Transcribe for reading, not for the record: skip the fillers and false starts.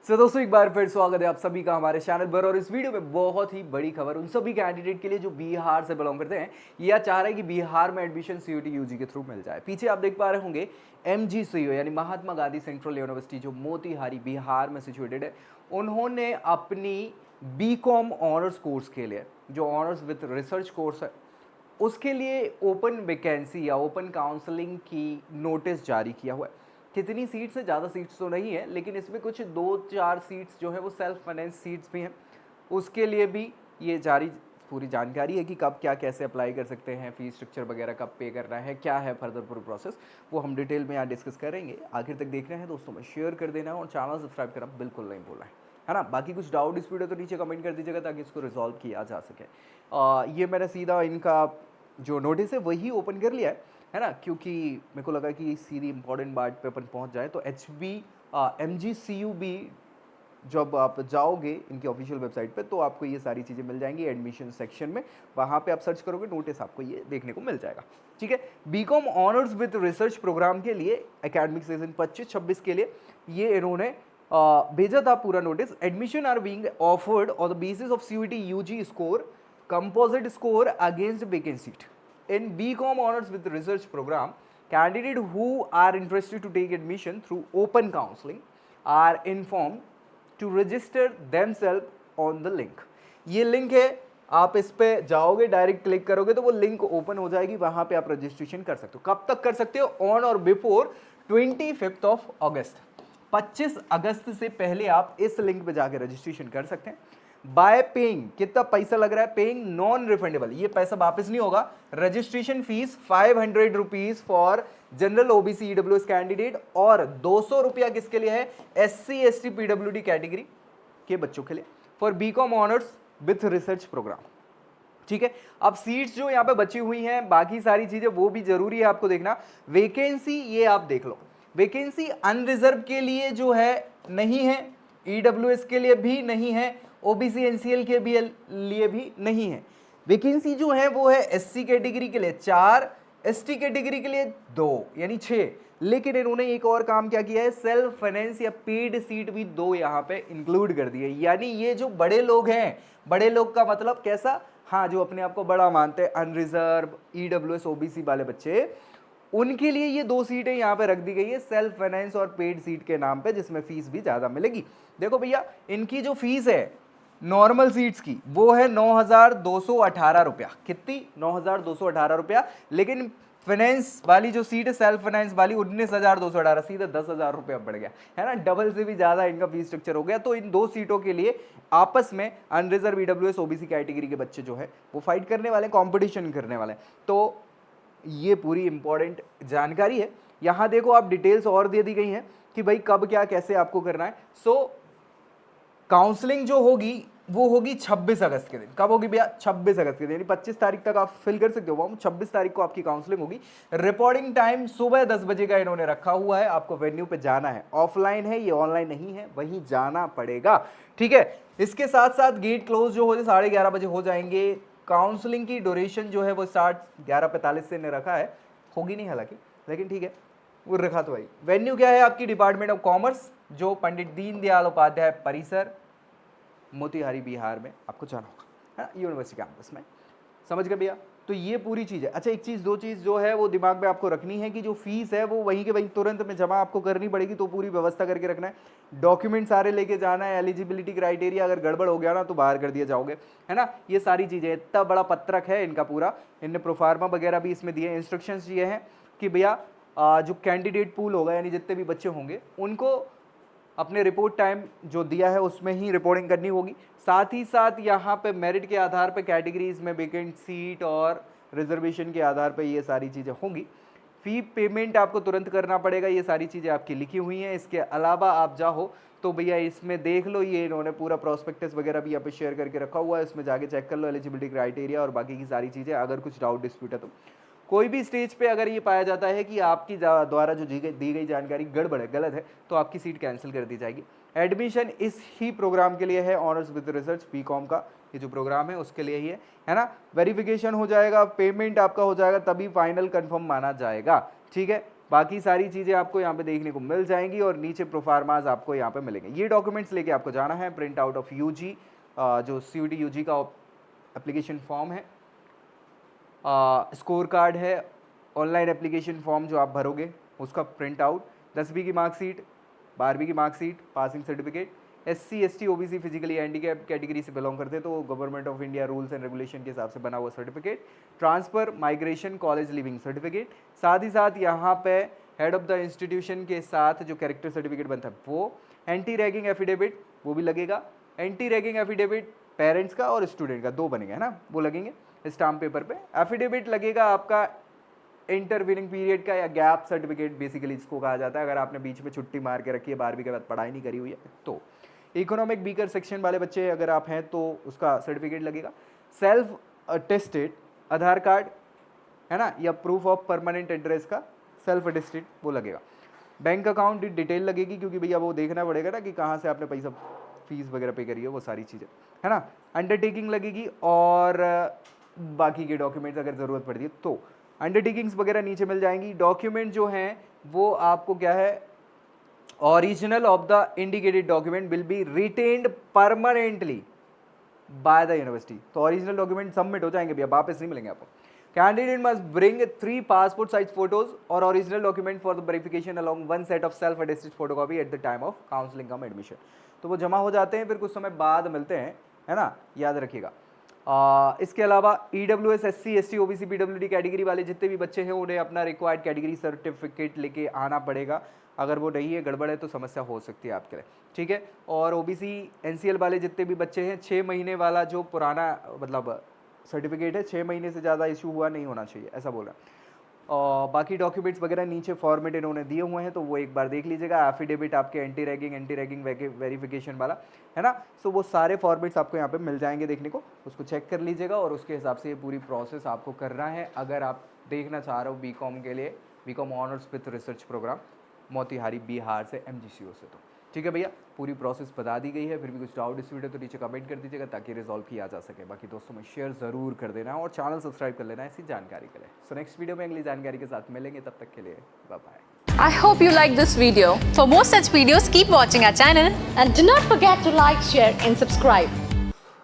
दोस्तों एक बार फिर स्वागत है आप सभी का हमारे चैनल पर। और इस वीडियो में बहुत ही बड़ी खबर उन सभी कैंडिडेट के लिए जो बिहार से बिलोंग करते हैं या चाह रहे हैं कि बिहार में एडमिशन सीयूटी यूजी के थ्रू मिल जाए। पीछे आप देख पा रहे होंगे MGCU यानी महात्मा गांधी सेंट्रल यूनिवर्सिटी जो मोतीहारी बिहार में सिचुएटेड है, उन्होंने अपनी बीकॉम ऑनर्स कोर्स के लिए जो ऑनर्स विद रिसर्च कोर्स है उसके लिए ओपन वैकेंसी या ओपन काउंसलिंग की नोटिस जारी किया हुआ है। कितनी सीट्स है, ज़्यादा सीट्स तो नहीं है, लेकिन इसमें कुछ 2-4 सीट्स जो है वो सेल्फ फाइनेंस सीट्स भी हैं। उसके लिए भी ये जारी पूरी जानकारी है कि कब क्या कैसे अप्लाई कर सकते हैं, फीस स्ट्रक्चर वगैरह कब पे करना है, क्या है फर्दर पूरा प्रोसेस, वो हम डिटेल में यहाँ डिस्कस करेंगे। आखिर तक देखना है दोस्तों में शेयर कर देना है और चैनल सब्सक्राइब करना बिल्कुल नहीं भूलना है ना। बाकी कुछ डाउट डिस्प्यूट है तो नीचे कमेंट कर दीजिएगा ताकि इसको रिजॉल्व किया जा सके। ये मैंने सीधा इनका जो नोटिस है वही ओपन कर लिया है ना, क्योंकि मेरे को लगा कि सीधी इंपॉर्टेंट बात पे अपन पहुंच जाए। तो MGCU जब आप जाओगे इनकी ऑफिशियल वेबसाइट पे तो आपको ये सारी चीज़ें मिल जाएंगी एडमिशन सेक्शन में। वहाँ पे आप सर्च करोगे नोटिस आपको ये देखने को मिल जाएगा। ठीक है, BCom honours with research programme के लिए एकेडमिक सीजन 25-26 के लिए ये इन्होंने भेजा था पूरा notice. Admission are being offered on the basis of CUET UG स्कोर, composite score against vacant seat. In BCom Honors with Research program, candidates who are interested to take admission through open counseling are informed to register themselves on the link. ये link है, आप इस पे जाओगे, direct click करोगे तो वो link open हो जाएगी, वहां पे आप रजिस्ट्रेशन कर सकते हो। कब तक कर सकते हो? ऑन और बिफोर 25 अगस्त, 25 अगस्त से पहले आप इस लिंक पे जाके रजिस्ट्रेशन कर सकते हैं। बाय पेइंग, कितना पैसा लग रहा है? पेइंग नॉन रिफंडेबल, ये पैसा वापस नहीं होगा। Registration fees 500 rupees for general OBC EWS candidate और 200 रुपया किसके लिए है? SC ST PWD कैटेगरी के बच्चों के लिए for BCom honours with research programme. ठीक है, अब सीट्स जो यहाँ पे बची हुई हैं, बाकी सारी चीजें वो भी जरूरी है आपको देखना। वैकेंसी ये आप देख लो, वैकेंसी अनरिजर्व के लिए जो है नहीं है, EWS के लिए भी नहीं है, OBC NCL के भी लिए भी नहीं है। वैकेंसी जो है वो है SC कैटेगरी के लिए 4, ST कैटेगरी के लिए 2 यानी 6। लेकिन इन्होंने एक और काम क्या किया है, सेल्फ फाइनेंस या पेड सीट भी 2 यहाँ पे इंक्लूड कर दी है। यानी ये जो बड़े लोग हैं, बड़े लोग का मतलब कैसा? हाँ, जो अपने आप को बड़ा मानते हैं, अनरिजर्व EWS OBC वाले बच्चे, उनके लिए ये 2 सीटें यहाँ पे रख दी गई है सेल्फ फाइनेंस और पेड सीट के नाम पे, जिसमें फीस भी ज्यादा मिलेगी। देखो भैया, इनकी जो फीस है नॉर्मल सीट्स की वो है 9,218 रुपया। कितनी? 9,218 रुपया। लेकिन फाइनेंस वाली जो सीट है, सेल्फ फाइनेंस वाली, 19,218, सीधे 10,000 रुपया बढ़ गया है ना, डबल से भी ज्यादा इनका फीस स्ट्रक्चर हो गया। तो इन 2 सीटों के लिए आपस में अनरिजर्व EWS OBC कैटेगरी के बच्चे जो है वो फाइट करने वाले, कॉम्पिटिशन करने वाले। तो ये पूरी इंपॉर्टेंट जानकारी है। यहां देखो आप डिटेल्स और दे दी गई हैं कि भाई कब क्या कैसे आपको करना है। काउंसलिंग जो होगी वो होगी 26 अगस्त के दिन। कब होगी भैया? 26 अगस्त के दिन, यानी 25 तारीख तक आप फिल कर सकते हो। 26 तारीख को आपकी काउंसलिंग होगी। रिपोर्टिंग टाइम सुबह 10 बजे का इन्होंने रखा हुआ है। आपको वेन्यू पे जाना है, ऑफलाइन है ये, ऑनलाइन नहीं है, वहीं जाना पड़ेगा। ठीक है, इसके साथ साथ गेट क्लोज जो हो 11:30 बजे हो जाएंगे। काउंसलिंग की ड्यूरेशन जो है वो स्टार्ट 11:45 से रखा है, होगी नहीं हालांकि, लेकिन ठीक है वो रखा तो भाई। वेन्यू क्या है आपकी? डिपार्टमेंट ऑफ कॉमर्स, जो पंडित दीनदयाल उपाध्याय परिसर, मोतीहारी बिहार में आपको जाना होगा, है ना, यूनिवर्सिटी कैंपस में। समझ गए भैया? तो ये पूरी चीज़ है। अच्छा, एक चीज़ 2 चीज़ जो है वो दिमाग में आपको रखनी है कि जो फीस है वो वहीं के वहीं तुरंत में जमा आपको करनी पड़ेगी, तो पूरी व्यवस्था करके रखना है। डॉक्यूमेंट सारे लेके जाना है। एलिजिबिलिटी क्राइटेरिया अगर गड़बड़ हो गया ना तो बाहर कर दिए जाओगे, है ना। ये सारी चीज़ें, इतना बड़ा पत्रक है इनका पूरा, इनने प्रोफार्मा वगैरह भी इसमें दिए, इंस्ट्रक्शंस ये हैं कि भैया जो कैंडिडेट पूल होगा यानी जितने भी बच्चे होंगे उनको अपने रिपोर्ट टाइम जो दिया है उसमें ही रिपोर्टिंग करनी होगी। साथ ही साथ यहाँ पे मेरिट के आधार पे कैटेगरीज में वेकेंट सीट और रिजर्वेशन के आधार पे ये सारी चीज़ें होंगी। फी पेमेंट आपको तुरंत करना पड़ेगा, ये सारी चीज़ें आपकी लिखी हुई हैं। इसके अलावा आप चाहो तो भैया इसमें देख लो, ये इन्होंने पूरा प्रोस्पेक्टस वगैरह भी यहाँ पे शेयर करके रखा हुआ है, इसमें जाके चेक कर लो एलिजिबिलिटी क्राइटेरिया और बाकी की सारी चीज़ें। अगर कुछ डाउट डिस्प्यूट है तो कोई भी स्टेज पे अगर ये पाया जाता है कि आपकी द्वारा जो दी गई जानकारी गड़बड़ है, गलत है, तो आपकी सीट कैंसिल कर दी जाएगी। एडमिशन इस ही प्रोग्राम के लिए है, ऑनर्स विद रिसर्च बीकॉम का ये जो प्रोग्राम है उसके लिए ही है ना। वेरिफिकेशन हो जाएगा, पेमेंट आपका हो जाएगा, तभी फाइनल कंफर्म माना जाएगा। ठीक है, बाकी सारी चीज़ें आपको यहाँ पे देखने को मिल जाएंगी और नीचे प्रोफार्माज आपको यहाँ पे मिलेंगे। ये डॉक्यूमेंट्स लेके आपको जाना है, प्रिंट आउट ऑफ यूजी जो CUET UG का एप्लीकेशन फॉर्म है, स्कोर कार्ड है, ऑनलाइन एप्लीकेशन फॉर्म जो आप भरोगे उसका प्रिंट आउट, 10वीं की मार्कशीट, 12वीं की marksheet, passing certificate, SC ST OBC physically handicap category से बिलोंग करते हैं तो government of India rules and regulation के हिसाब से बना हुआ certificate, transfer migration college leaving certificate, साथ ही साथ यहाँ पे हेड ऑफ द इंस्टीट्यूशन के साथ जो कैरेक्टर सर्टिफिकेट बनता है वो, एंटी रैगिंग एफिडेविट वो भी लगेगा, एंटी रैगिंग एफिडेविट पेरेंट्स का और स्टूडेंट का 2 बनेंगे है ना, वो लगेंगे स्टाम्प पेपर पे। एफिडेविट लगेगा आपका इंटरवीनिंग पीरियड का या गैप सर्टिफिकेट बेसिकली इसको कहा जाता है, अगर आपने बीच में छुट्टी मार के रखी है 12वीं के बाद पढ़ाई नहीं करी हुई है तो। इकोनॉमिक वीकर सेक्शन वाले बच्चे अगर आप हैं तो उसका सर्टिफिकेट लगेगा। सेल्फ अटेस्टेड आधार कार्ड है ना, या प्रूफ ऑफ परमानेंट एड्रेस का सेल्फ अटेस्टेड वो लगेगा। बैंक अकाउंट डिटेल लगेगी क्योंकि भैया वो देखना पड़ेगा ना कि कहाँ से आपने पैसा फीस वगैरह पे करी है, वो सारी चीज़ें है ना। अंडरटेकिंग लगेगी और बाकी के डॉक्यूमेंट्स अगर ज़रूरत पड़ती है तो अंडरटेकिंग्स वगैरह नीचे मिल जाएंगी। डॉक्यूमेंट जो हैं वो आपको क्या है, original of the indicated document will be retained permanently by the university. तो ओरिजिनल डॉक्यूमेंट सबमिट हो जाएंगे भैया, वापस नहीं मिलेंगे आपको। Candidate must bring 3 passport size photos और original document for the verification along 1 set of self attested photocopy at the time of counselling cum admission. तो वो जमा हो जाते हैं, फिर कुछ समय बाद मिलते हैं है ना, याद रखिएगा। इसके अलावा EWS SC ST OBC PWD category वाले जितने भी बच्चे हैं उन्हें अपना रिक्वायर्ड कैटेगरी सर्टिफिकेट लेके आना पड़ेगा, अगर वो नहीं है गड़बड़ है तो समस्या हो सकती है आपके लिए, ठीक है। और OBC NCL वाले जितने भी बच्चे हैं 6 महीने वाला जो पुराना मतलब सर्टिफिकेट है 6 महीने से ज़्यादा इशू हुआ नहीं होना चाहिए, ऐसा बोल रहा है। और बाकी डॉक्यूमेंट्स वगैरह नीचे फॉर्मेट इन्होंने दिए हुए हैं तो वो एक बार देख लीजिएगा। एफिडेविट आपके एंटी रैगिंग वेरिफिकेशन वाला है ना, सो वो सारे फॉर्मेट्स आपको यहाँ पे मिल जाएंगे देखने को, उसको चेक कर लीजिएगा और उसके हिसाब से ये पूरी प्रोसेस आपको करना है। अगर आप देखना चाह रहे हो BCom के लिए, BCom honours with research programme Motihari Bihar से MGCO से, तो ठीक है भैया, पूरी प्रोसेस बता दी गई है। फिर भी कुछ डाउट इस वीडियो तो नीचे कमेंट कर दीजिएगा ताकि रिजॉल्व किया जा सके। बाकी दोस्तों में शेयर ज़रूर कर देना और चैनल सब्सक्राइब कर लेना ऐसी जानकारी के लिए। सो नेक्स्ट वीडियो में अगली जानकारी के साथ मिलेंगे, तब तक के लिए bye bye. I hope you like this video. For more such videos, keep watching our channel and do not forget to like, share and subscribe.